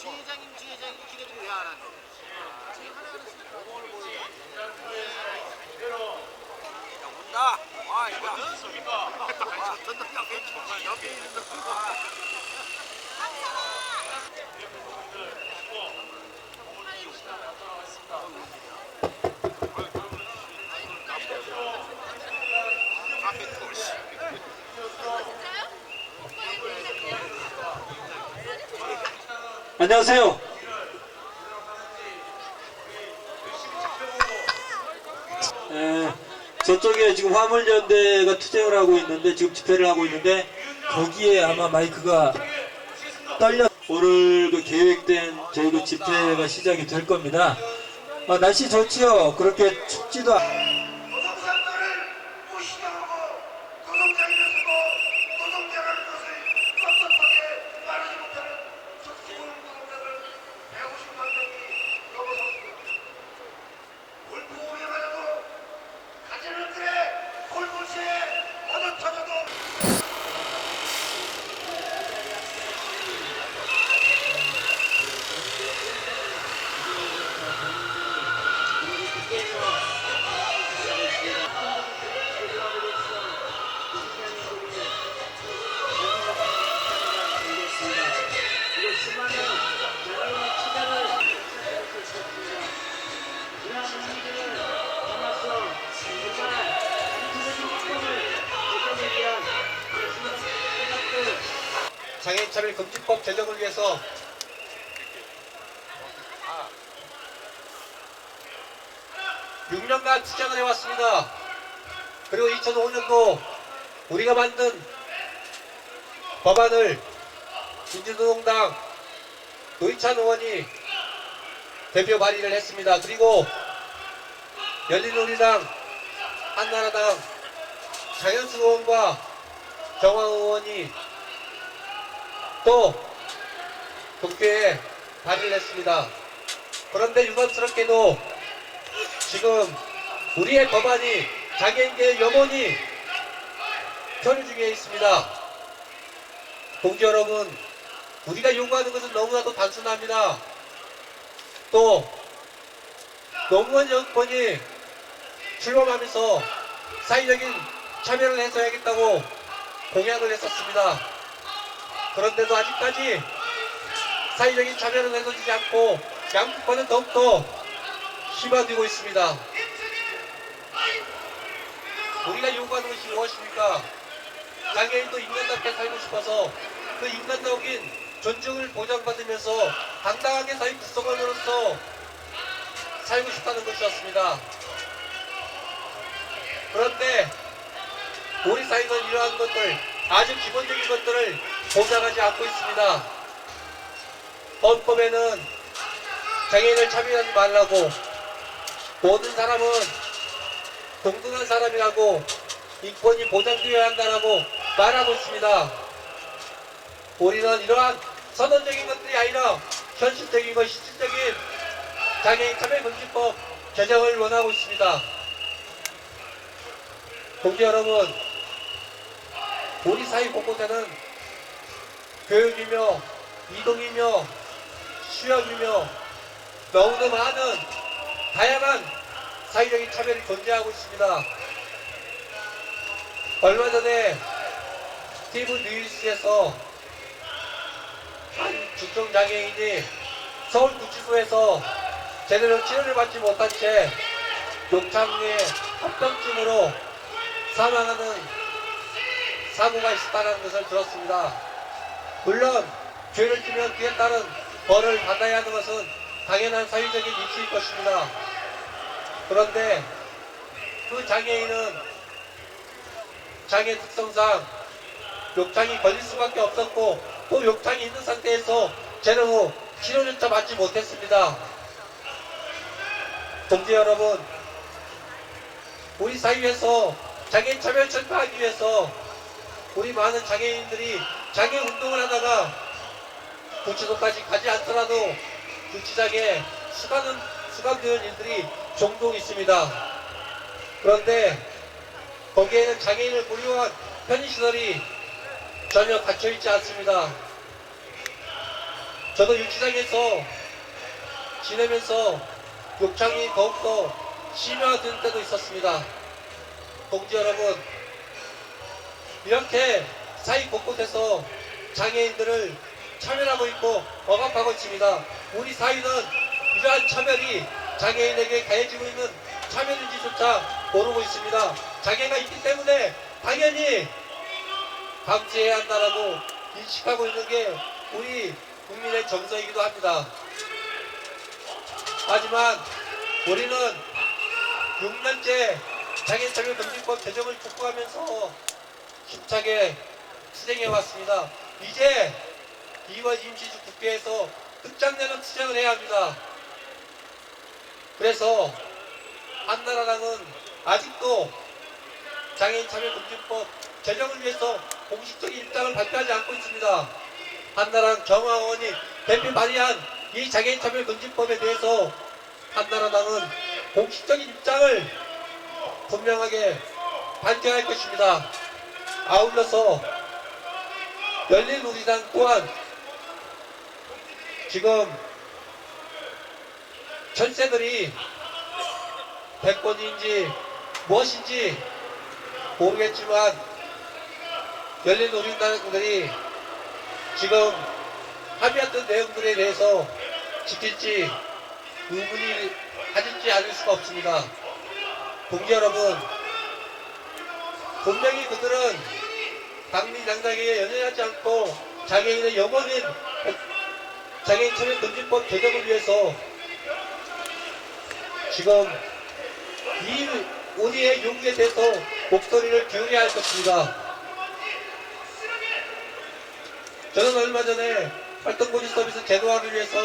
지회장님 기대도 왜 안 하는데? 지금 하나는 공을 보여. 온다. 아, 이거 있습니까? 전동 옆에 있는 거. 안녕하세요. 저쪽에 지금 화물연대가 투쟁을 하고 있는데 지금 집회를 하고 있는데 거기에 아마 마이크가 떨려 오늘 그 계획된 저희 그 집회가 시작이 될 겁니다. 날씨 좋지요. 그렇게 춥지도 않. 장애인차별금지법 제정을 위해서 아, 6년간 투쟁을 해왔습니다. 그리고 2005년도 우리가 만든 법안을 민주노동당 노희찬 의원이 대표 발의를 했습니다. 그리고 열린우리당, 한나라당 장현수 의원과 정황 의원이 또 국회에 발의를 했습니다. 그런데 유감스럽게도 지금 우리의 법안이 장애인계의 염원이 표류 중에 있습니다. 동지 여러분, 우리가 요구하는 것은 너무나도 단순합니다. 또 노무현 정권이 출범하면서 사회적인 참여를 해서야겠다고 공약을 했었습니다. 그런데도 아직까지 사회적인 참여를 해서지지 않고 양극화는 더욱더 심화되고 있습니다. 우리가 요구하는 것이 무엇입니까? 장애인도 인간답게 살고 싶어서 그 인간적인 존중을 보장받으면서 당당하게 사회 구성원으로서 살고 싶다는 것이었습니다. 그런데 우리 사회는 이러한 것들, 아주 기본적인 것들을 보장하지 않고 있습니다. 헌법에는 장애인을 차별하지 말라고, 모든 사람은 동등한 사람이라고, 인권이 보장되어야 한다라고 말하고 있습니다. 우리는 이러한 선언적인 것들이 아니라 현실적이고 실질적인 장애인 차별금지법 제정을 원하고 있습니다. 동지 여러분, 우리 사회 곳곳에는 교육이며 이동이며 수영이며 너무나 많은 다양한 사회적인 차별이 존재하고 있습니다. 얼마 전에 TV 뉴스에서 한 중증장애인이 서울구치소에서 제대로 치료를 받지 못한 채 욕창의 합병증으로 사망하는 사고가 있었다는 것을 들었습니다. 물론 죄를 지면 그에 따른 벌을 받아야 하는 것은 당연한 사회적인 이치일 것입니다. 그런데 그 장애인은 장애 특성상 욕창이 걸릴 수밖에 없었고 또 욕창이 있는 상태에서 제대로 치료조차 받지 못했습니다. 동지 여러분, 우리 사회에서 장애인 차별 철폐하기 위해서 우리 많은 장애인들이 장애 운동을 하다가 구치소까지 가지 않더라도 구치장에 수감되는 일들이 종종 있습니다. 그런데 거기에는 장애인을 고려한 편의시설이 전혀 갖춰있지 않습니다. 저도 유치장에서 지내면서 욕창이 더욱더 심화된 때도 있었습니다. 동지 여러분, 이렇게 사회 곳곳에서 장애인들을 차별하고 있고 억압하고 있습니다. 우리 사회는 이러한 차별이 장애인에게 가해지고 있는 차별인지조차 모르고 있습니다. 장애가 있기 때문에 당연히 방지해야 한다라고 인식하고 있는 게 우리 국민의 정서이기도 합니다. 하지만 우리는 6년째 장애인차별금지법 개정을 촉구하면서 힘차게 투쟁해 왔습니다. 이제 2월 임시주 국회에서 끝장내는 투쟁을 해야 합니다. 그래서 한나라당은 아직도 장애인차별금지법 제정을 위해서 공식적인 입장을 발표하지 않고 있습니다. 한나라당 정화원이 대표 발의한 이 장애인차별금지법에 대해서 한나라당은 공식적인 입장을 분명하게 밝혀야 할 것입니다. 아울러서 열린우리당 또한 지금 철새들이 백권인지 무엇인지 모르겠지만 열린우리당들이 지금 합의했던 내용들에 대해서 지킬지 의문이 가질지 않을 수가 없습니다. 동지 여러분, 분명히 그들은 당리당당하게 연연하지 않고 장애인의 영원인 장애인차별금지법 개정을 위해서 지금 우리의 요구에 대해서 목소리를 기울여야 할 것입니다. 저는 얼마 전에 활동보지 서비스 제도화를 위해서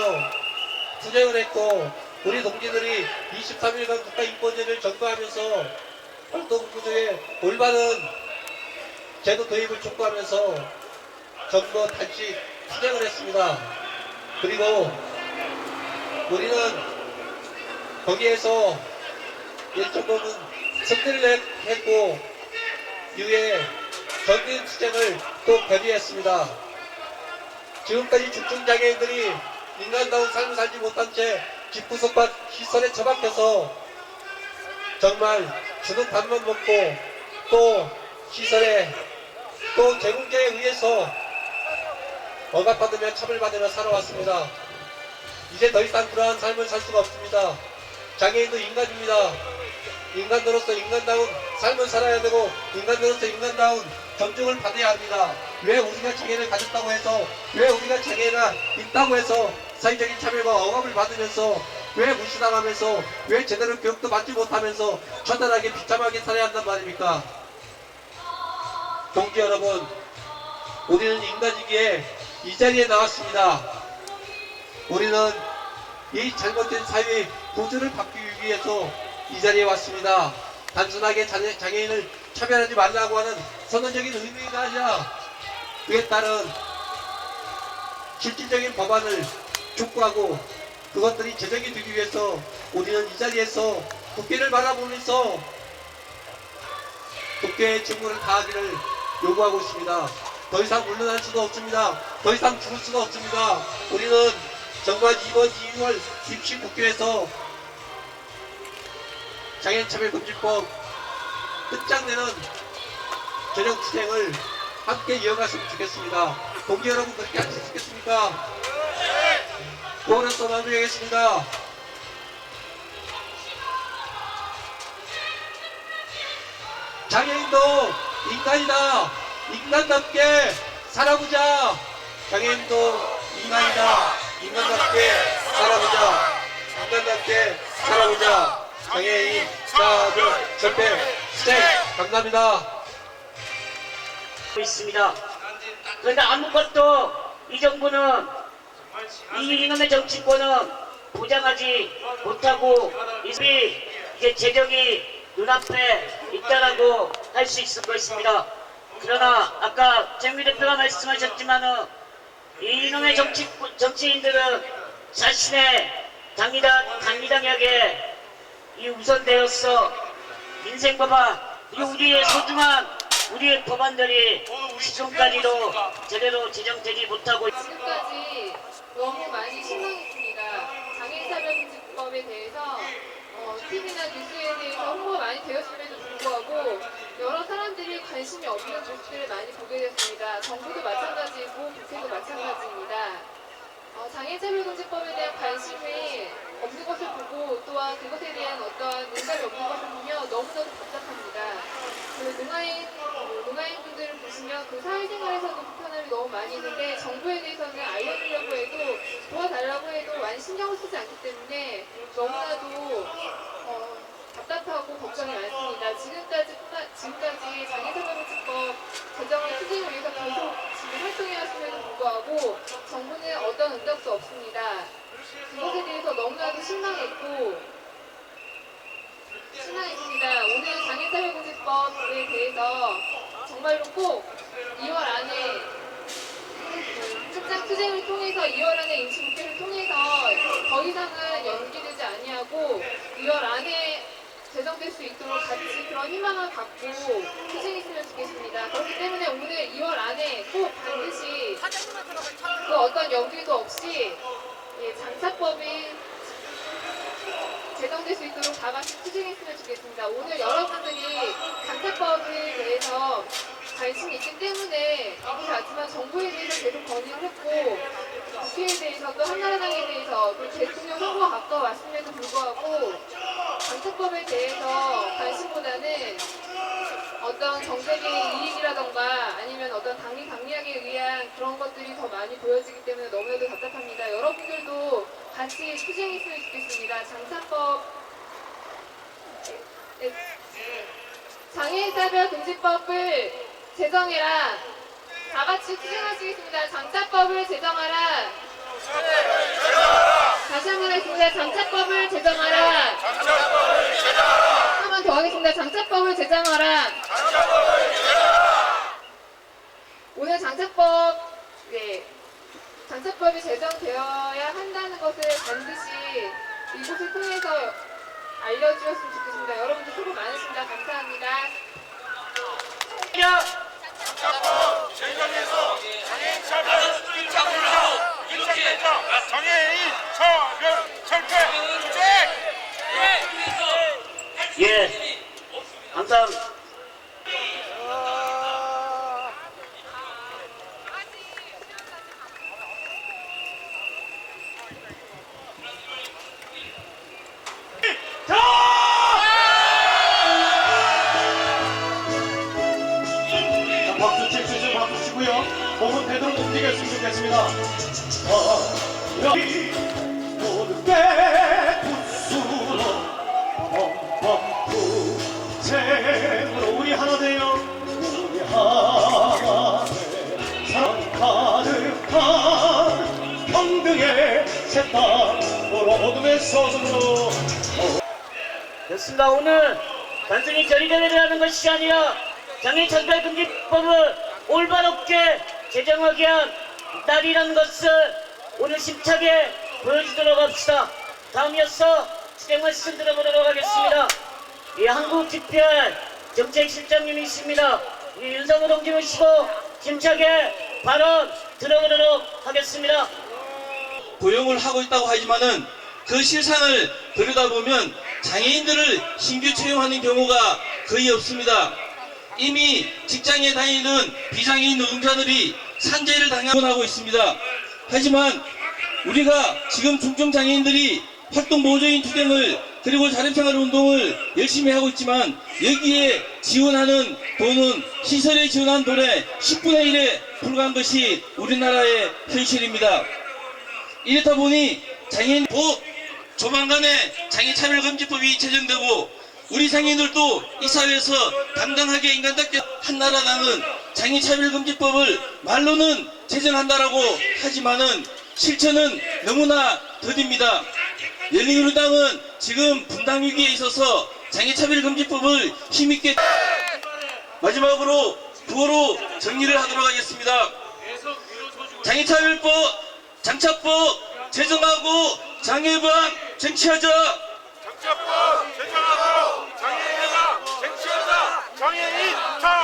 투쟁을 했고, 우리 동지들이 23일간 국가인권제를 전거하면서 활동보조의 올바른 제도 도입을 촉구하면서 전거 단식 투쟁을 했습니다. 그리고 우리는 거기에서 일정 부분 승리를 했고 이후에 전진 투쟁을 또 결의했습니다. 지금까지 중증장애인들이 인간다운 삶을 살지 못한 채 집구석과 시설에 처박혀서 정말 주는 밥만 먹고 또 시설에 또 제공자에 의해서 억압받으며 차별받으며 살아왔습니다. 이제 더 이상 그러한 삶을 살 수가 없습니다. 장애인도 인간입니다. 인간으로서 인간다운 삶을 살아야 되고 인간으로서 인간다운 존중을 받아야 합니다. 왜 우리가 장애를 가졌다고 해서, 왜 우리가 장애가 있다고 해서 사회적인 차별과 억압을 받으면서, 왜 무시당하면서, 왜 제대로 교육도 받지 못하면서 처단하게 비참하게 살아야 한단 말입니까? 동지 여러분, 우리는 인간이기에 이 자리에 나왔습니다. 우리는 이 잘못된 사회의 구조를 바꾸기 위해서 이 자리에 왔습니다. 단순하게 장애인을 차별하지 말라고 하는 선언적인 의미가 아니라 그에 따른 실질적인 법안을 촉구하고 그것들이 제정이 되기 위해서 우리는 이 자리에서 국회를 바라보면서 국회의 직무를 다하기를 요구하고 있습니다. 더 이상 물러날 수도 없습니다. 더 이상 죽을 수도 없습니다. 우리는 정말 이번 2월 임시국회에서 장애인차별금지법 끝장내는 저녁 투쟁을 함께 이어갔으면 좋겠습니다. 동지 여러분, 그렇게 할 수 있겠습니까? 고언해서 마무리하겠습니다. 장애인도 인간이다. 인간답게 살아보자. 장애인도 인간이다. 인간답게 살아보자. 인간답게 살아보자. 장애인 차별 절대 투쟁. 감사합니다. 있습니다. 그런데 아무것도 이 정부는 이 이놈의 정치권은 보장하지 못하고 이제 재정이 눈앞에 있다라고 할 수 있을 것입니다. 그러나 아까 정미 대표가 말씀하셨지만은 이놈의 정치인들은 자신의 당리당하게 이 우선되어서 인생 봐봐, 우리의 소중한 우리의 법안들이 지금까지도 제대로 제정되지 못하고 지금까지 너무 많이 실망했습니다. 장애인차별금지법에 대해서 TV나 뉴스에 대해서 홍보가 많이 되었음에도 불구하고 여러 사람들이 관심이 없는 모습들을 많이 보게 됐습니다. 정부도 마찬가지고 국회도 마찬가지입니다. 장애인차별금지법에 대한 관심이 없는 것을 보고 또한 그것에 대한 어떠한 응답이 없는 것을 보면 너무나도 답답합니다. 농아인분들을 보시면 그 사회생활에서도 불편함이 너무 많이 있는데 정부에 대해서는 알려주려고 해도 도와달라고 해도 많이 신경을 쓰지 않기 때문에 너무나도 답답하고 걱정이 많습니다. 지금까지 장애인차별금지법 제정을 추진을 위해서 계속 지금 활동해왔음에도 불구하고 정부는 어떤 응답도 없습니다. 그것에 대해서 너무나도 실망했습니다. 오늘 장애인차별금지법에 대해서 정말로 꼭 2월 안에 현장 투쟁을 통해서 2월 안에 임시국회를 통해서 더 이상은 연기되지 아니하고 2월 안에 제정될 수 있도록 같이 그런 희망을 갖고 투쟁했으면 좋겠습니다. 그렇기 때문에 오늘 2월 안에 꼭 반드시 그 어떤 연기도 없이 장차법이 제정될 수 있도록 다 같이 투쟁했으면 좋겠습니다. 오늘 여러분들이 장차법에 대해서 관심이 있기 때문에 이렇게 왔지만 정부에 대해서 계속 건의를 했고 국회에 대해서도 한나라당에 대해서 또 대통령 선거가 가까워왔음에도 불구하고 장차법에 대해서 관심보다는 어떤 정책의 이익이라던가 아니면 어떤 당리 강리하기 위한 그런 것들이 더 많이 보여지기 때문에 너무나도 답답합니다. 여러분들도 같이 투쟁했으면 좋겠습니다. 장애인차별금지법을 제정해라. 다 같이 투쟁하시겠습니다. 장차법을 제정하라. 다시 한번 하겠습니다. 장차법을 제정하라. 한 번 더 하겠습니다. 장차법을 제정하라. 오늘 장차법이 제정되어야 한다는 것을 반드시 이곳을 통해서 알려주셨으면 좋겠습니다. 여러분들 수고 많으십니다. 감사합니다. 장애인 차별 철폐 투쟁! 예, 감사합니다. 박수 칠수 박수 치고요. 몸은 되도록 움직였으면 좋겠습니다. 여기 모든 게 부수로 범범 투쟁으로 우리 하나 되어 우리 하나 돼 사랑 가득한 평등의 새땅으로 어둠의 서성으로 됐습니다. 오늘 단순히 결의대회를 하는 것이 아니라 장애인차별금지법을 올바롭게 제정하기 위한 날이라는 것을 오늘 힘차게 보여주도록 합시다. 다음이어서 진행 말씀 들어보도록 하겠습니다. 한국TPR 정책실장님이십니다. 윤상호 동지 모시고 힘차게 발언 들어보도록 하겠습니다. 고용을 하고 있다고 하지만은 그 실상을 들여다보면 장애인들을 신규 채용하는 경우가 거의 없습니다. 이미 직장에 다니는 비장애인 노동자들이 산재를 당하고 있습니다. 하지만 우리가 지금 중증장애인들이 활동보호적인 투쟁을 그리고 자립생활운동을 열심히 하고 있지만 여기에 지원하는 돈은 시설에 지원한 돈의 10분의 1에 불과한 것이 우리나라의 현실입니다. 이렇다 보니 장애인 조만간에 장애차별금지법이 제정되고 우리 장애인들도 이 사회에서 당당하게 인간답게 한나라당은 장애차별금지법을 말로는 제정한다라고 하지만은 실천은 너무나 더딥니다. 열린우리당은 지금 분당 위기에 있어서 장애차별금지법을 힘있게 마지막으로 구호로 정리를 하도록 하겠습니다. 장차법 제정하고 장애방 쟁취하자. 장차법 제정하고 장애인과 쟁취하자. 장애인 차별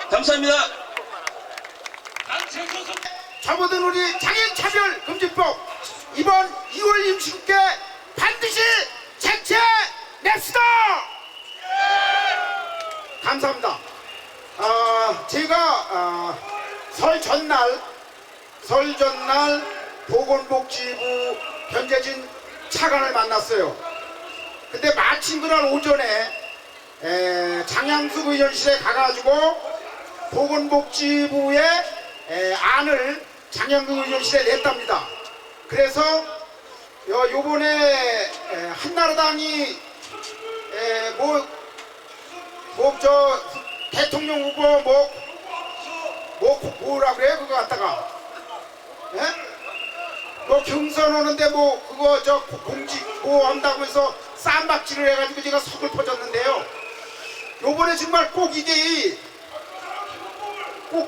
감사합니다. 접어든 우리 장애인차별금지법 이번 2월 임시국회 반드시 쟁취해냅시다. 감사합니다. 제가 설 전날 보건복지부 변재진 차관을 만났어요. 근데 마침 그날 오전에 장양숙 의원실에 가가지고 보건복지부의 안을 장양숙 의원실에 냈답니다. 그래서 요번에 한나라당이 대통령 후보 뭐라 그래요? 그거 갖다가 경선 오는데 그거 공직 한다고 해서 쌈박질을 해가지고 제가 속을 퍼졌는데요. 요번에 정말 꼭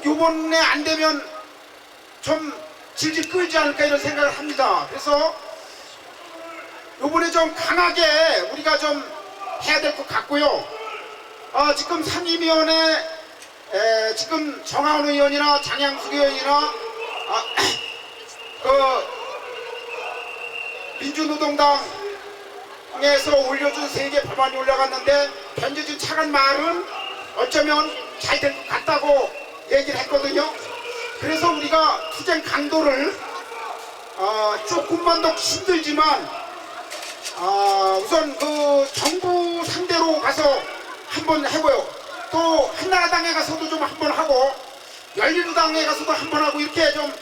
요번에 안 되면 좀 질질 끌지 않을까 이런 생각을 합니다. 그래서 요번에 좀 강하게 우리가 좀 해야 될 것 같고요. 지금 상임위원회 지금 정하은 의원이나 장양숙 의원이나 민주노동당에서 올려준 3개 법안이 올라갔는데 변재진 차관 말은 어쩌면 잘 될 것 같다고 얘기를 했거든요. 그래서 우리가 투쟁 강도를 조금만 더 힘들지만 우선 그 정부 상대로 가서 한번 해보요. 또 한나라당에 가서도 좀 한번 하고 열린우당에 가서도 한번 하고 이렇게 좀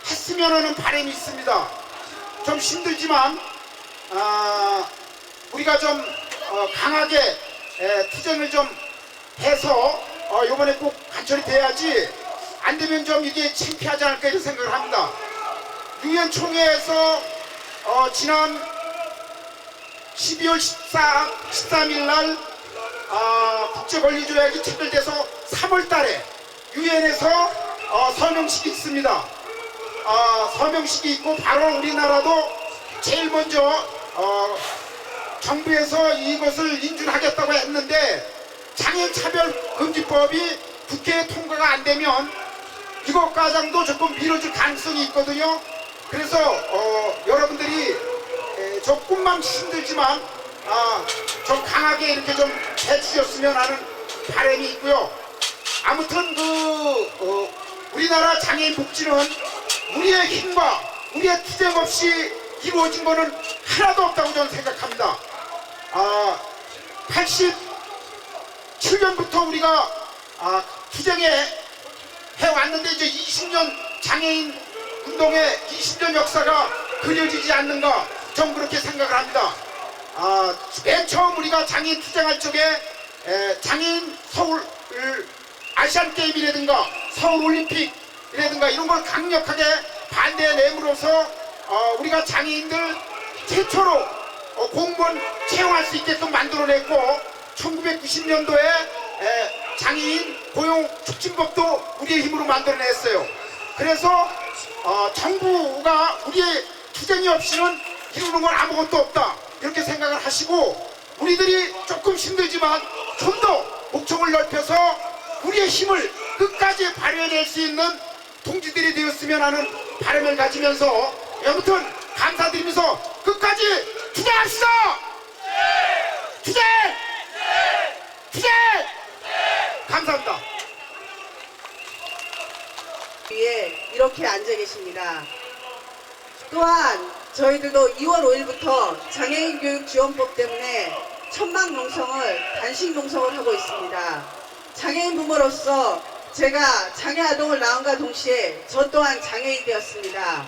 했으면 하는 바람이 있습니다. 좀 힘들지만 우리가 좀 강하게 투쟁을 좀 해서 이번에 꼭 간철이 돼야지 안 되면 좀 이게 창피하지 않을까 이런 생각을 합니다. 유엔 총회에서 지난 12월 13일 날 국제권리조약이 체결돼서 3월 달에 유엔에서 서명식이 있습니다. 서명식이 있고 바로 우리나라도 제일 먼저 정부에서 이것을 인준하겠다고 했는데 장애인차별금지법이 국회에 통과가 안 되면 이것 과정도 조금 미뤄질 가능성이 있거든요. 그래서 여러분들이 조금만 힘들지만 좀 강하게 이렇게 좀 해주셨으면 하는 바람이 있고요. 아무튼 우리나라 장애인 복지는 우리의 힘과 우리의 투쟁 없이 이루어진 거는 하나도 없다고 저는 생각합니다. 87년부터 우리가 투쟁해 왔는데 이제 20년 장애인 운동의 20년 역사가 그려지지 않는가 전 그렇게 생각을 합니다. 맨 처음 우리가 장애인 투쟁할 적에 장애인 서울 아시안게임이라든가 서울올림픽이라든가 이런 걸 강력하게 반대해 내므로써 우리가 장애인들 최초로 공무원 채용할 수 있게끔 만들어냈고 1990년도에 장애인 고용촉진법도 우리의 힘으로 만들어냈어요. 그래서 정부가 우리의 투쟁이 없이는 이루는 건 아무것도 없다 이렇게 생각을 하시고 우리들이 조금 힘들지만 좀 더 목청을 넓혀서 우리의 힘을 끝까지 발휘해낼 수 있는 동지들이 되었으면 하는 바람을 가지면서 아무튼 감사드리면서 끝까지 투쟁합시다! 투쟁! 투쟁! 감사합니다. 위에 이렇게 앉아 계십니다. 또한 저희들도 2월 5일부터 장애인 교육 지원법 때문에 천막 농성을 단식 농성을 하고 있습니다. 장애인 부모로서 제가 장애 아동을 낳은과 동시에 저 또한 장애인이 되었습니다.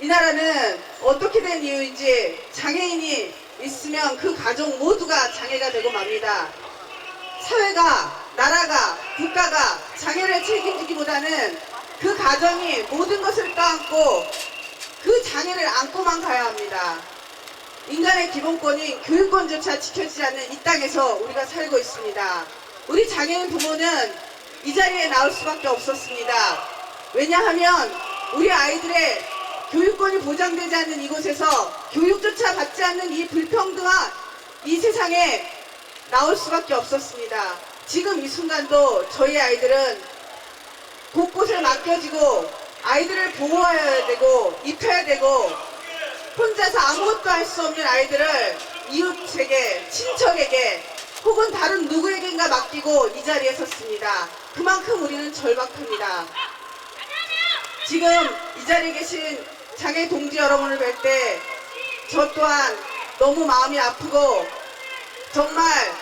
이 나라는 어떻게 된 이유인지 장애인이 있으면 그 가족 모두가 장애가 되고 맙니다. 사회가, 나라가, 국가가 장애를 책임지기보다는 그 가정이 모든 것을 떠안고 그 장애를 안고만 가야 합니다. 인간의 기본권인 교육권조차 지켜지지 않는 이 땅에서 우리가 살고 있습니다. 우리 장애인 부모는 이 자리에 나올 수밖에 없었습니다. 왜냐하면 우리 아이들의 교육권이 보장되지 않는 이곳에서 교육조차 받지 않는 이 불평등한 이 세상에 나올 수밖에 없었습니다. 지금 이 순간도 저희 아이들은 곳곳에 맡겨지고 아이들을 보호해야 되고 입혀야 되고 혼자서 아무것도 할 수 없는 아이들을 이웃에게, 친척에게 혹은 다른 누구에겐가 맡기고 이 자리에 섰습니다. 그만큼 우리는 절박합니다. 지금 이 자리에 계신 장애 동지 여러분을 뵐 때 저 또한 너무 마음이 아프고 정말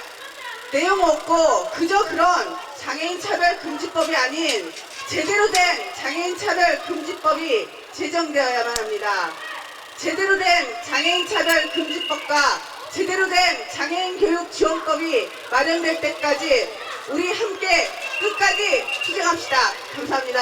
내용 없고 그저 그런 장애인 차별 금지법이 아닌 제대로 된 장애인 차별 금지법이 제정되어야만 합니다. 제대로 된 장애인 차별 금지법과 제대로 된 장애인 교육 지원법이 마련될 때까지 우리 함께 끝까지 투쟁합시다. 감사합니다.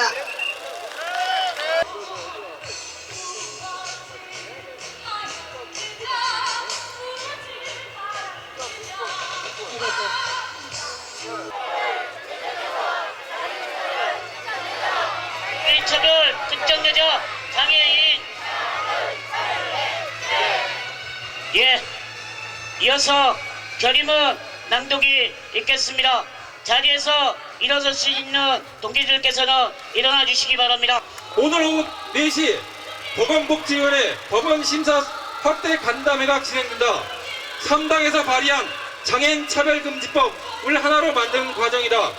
차별 특정 여자 장애인 이어서 결의문 낭독이 있겠습니다. 자리에서 일어설 수 있는 동기들께서는 일어나 주시기 바랍니다. 오늘 오후 4시 보건복지위원회 법원심사 확대 간담회가 진행된다. 3당에서 발의한 장애인 차별금지법을 하나로 만드는 과정이다.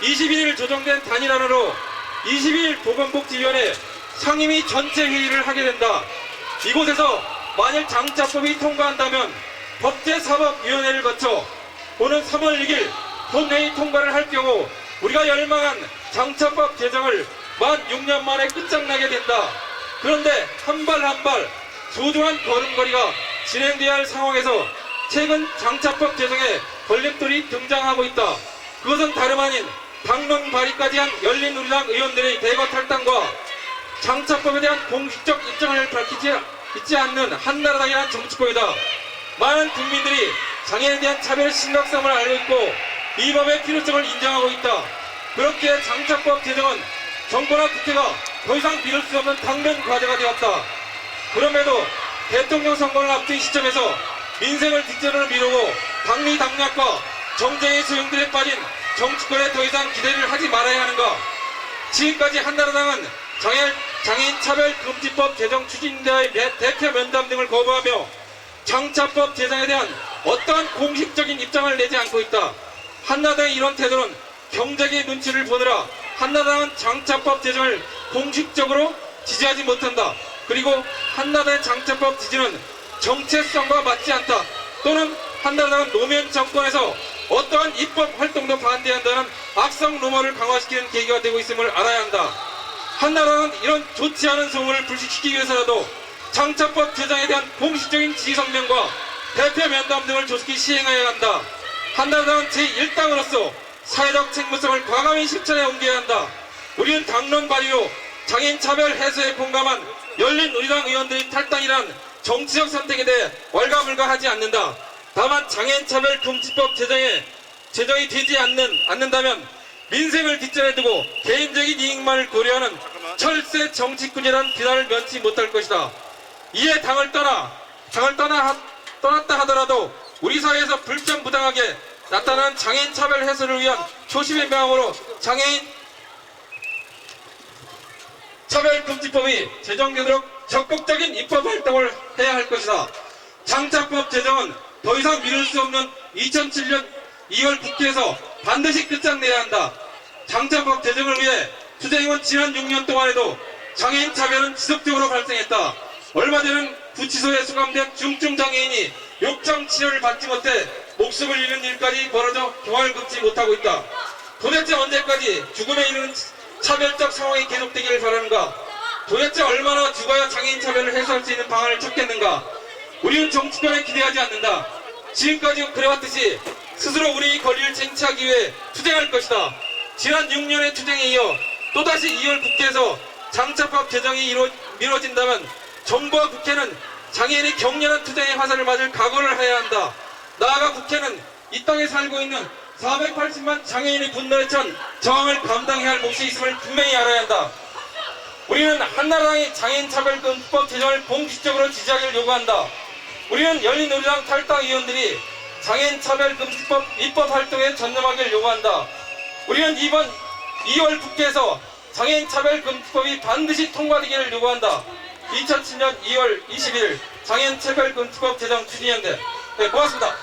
21일 조정된 단일안으로 22일 보건복지위원회 상임위 전체 회의를 하게 된다. 이곳에서 만일 장차법이 통과한다면 법제사법위원회를 거쳐 오는 3월 6일 본회의 통과를 할 경우 우리가 열망한 장차법 제정을 만 6년 만에 끝장나게 된다. 그런데 한 발 한 발 소중한 걸음걸이가 진행돼야 할 상황에서 최근 장차법 제정에 걸림돌이 등장하고 있다. 그것은 다름 아닌 당론 발의까지 한 열린우리당 의원들의 대거 탈당과 장차법에 대한 공식적 입장을 밝히지 있지 않는 한나라당이라는 정치권이다. 많은 국민들이 장애인에 대한 차별의 심각성을 알고 있고 이 법의 필요성을 인정하고 있다. 그렇기에 장차법 제정은 정부나 국회가 더 이상 미룰 수 없는 당면 과제가 되었다. 그럼에도 대통령 선거를 앞둔 시점에서 민생을 뒷전으로 미루고 당리 당략과 정쟁의 소용돌이에 빠진 정치권에 더 이상 기대를 하지 말아야 하는가? 지금까지 한나라당은 장애인 차별금지법 제정 추진자의 대표 면담 등을 거부하며 장차법 제정에 대한 어떠한 공식적인 입장을 내지 않고 있다. 한나라당의 이런 태도는 경제계 눈치를 보느라 한나라당은 장차법 제정을 공식적으로 지지하지 못한다. 그리고 한나라당의 장차법 지지는 정체성과 맞지 않다. 또는 한나라당은 노무현 정권에서 어떠한 입법 활동도 반대한다는 악성 루머를 강화시키는 계기가 되고 있음을 알아야 한다. 한나라당은 이런 좋지 않은 소문을 불식시키기 위해서라도 장차법 제정에 대한 공식적인 지지 성명과 대표 면담 등을 조속히 시행해야 한다. 한나라당은 제1당으로서 사회적 책무성을 과감히 실천해 옮겨야 한다. 우리는 당론 발의로 장애인 차별 해소에 공감한 열린우리당 의원들의 탈당이란 정치적 선택에 대해 왈가불가하지 않는다. 다만 장애인 차별 금지법 제정이 되지 않는다면 민생을 뒷전에 두고 개인적인 이익만을 고려하는 철새 정치꾼이라는 비난을 면치 못할 것이다. 이에 당을 떠났다 하더라도 우리 사회에서 불편부당하게 나타난 장애인 차별 해소를 위한 초심의 명함으로 장애인 차별금지법이 제정되도록 적극적인 입법 활동을 해야 할 것이다. 장차법 제정은 더 이상 미룰 수 없는 2007년 2월 국회에서 반드시 끝장내야 한다. 장차법 제정을 위해 투쟁은 지난 6년 동안에도 장애인 차별은 지속적으로 발생했다. 얼마 전은 구치소에 수감된 중증 장애인이 요청 치료를 받지 못해 목숨을 잃는 일까지 벌어져 경화를 금치 못하고 있다. 도대체 언제까지 죽음에 이르는 차별적 상황이 계속되기를 바라는가? 도대체 얼마나 죽어야 장애인 차별을 해소할 수 있는 방안을 찾겠는가? 우리는 정치권에 기대하지 않는다. 지금까지 그래왔듯이 스스로 우리의 권리를 쟁취하기 위해 투쟁할 것이다. 지난 6년의 투쟁에 이어 또다시 2월 국회에서 장차법 제정이 미뤄진다면 정부와 국회는 장애인의 격렬한 투쟁의 화살을 맞을 각오를 해야 한다. 나아가 국회는 이 땅에 살고 있는 480만 장애인의 분노에 찬 저항을 감당해야 할 몫이 있음을 분명히 알아야 한다. 우리는 한나라당의 장애인 차별금지법 제정을 공식적으로 지지하기를 요구한다. 우리는 열린우리당 탈당 의원들이 장애인 차별금지법 입법 활동에 전념하기를 요구한다. 우리는 이번 2월 국회에서 장애인 차별금지법이 반드시 통과되기를 요구한다. 2007년 2월 20일 장애인 차별금지법 제정 추진위원회. 네, 고맙습니다.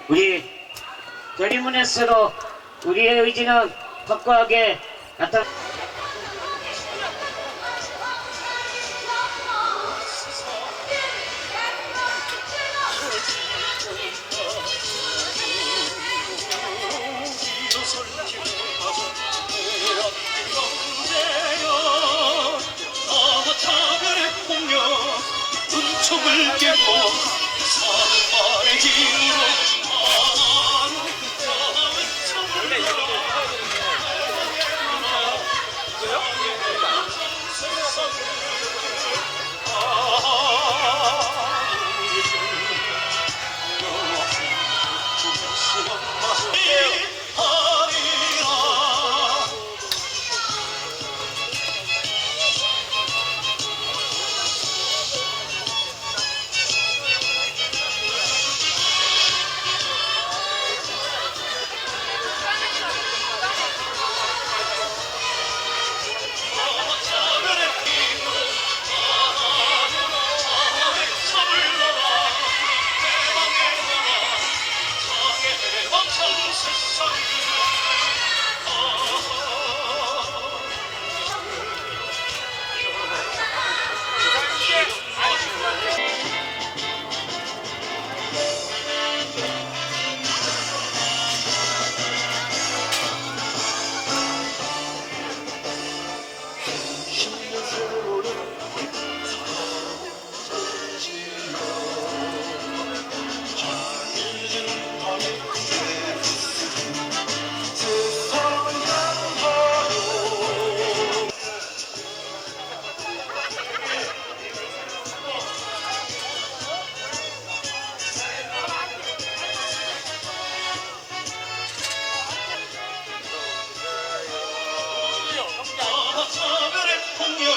우리 결의문에서도 우리의 의지는 확고하게 나타. 은총을 깨고 사랑의 힘으로 차별의 폭력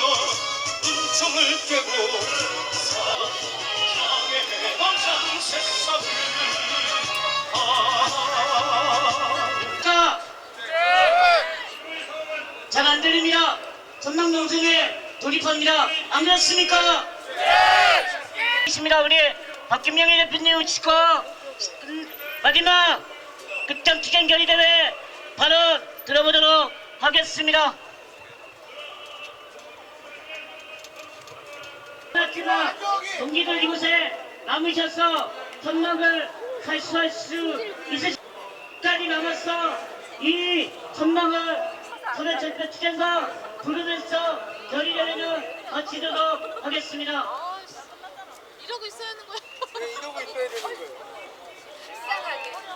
은총을 깨고 사랑의 광장 새싹을 잘 안 들립니다. 전남동성에 돌입합니다. 안 그렇습니까? 있습니다. 우리 박김영희 대표님 치고 마지막 극장 투쟁 결의대회 발언 들어보도록 하겠습니다. 하지만 동기들 이곳에 남으셔서 전망을 살수할 수 있을 시간이 남았어 이 전망을 소년철도 투쟁과 부르면서 결의대회는 마치도록 하겠습니다. 이러고 있어야 하는 거야. 이러고 있어야 되는 거예요. 불쌍하게.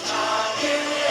자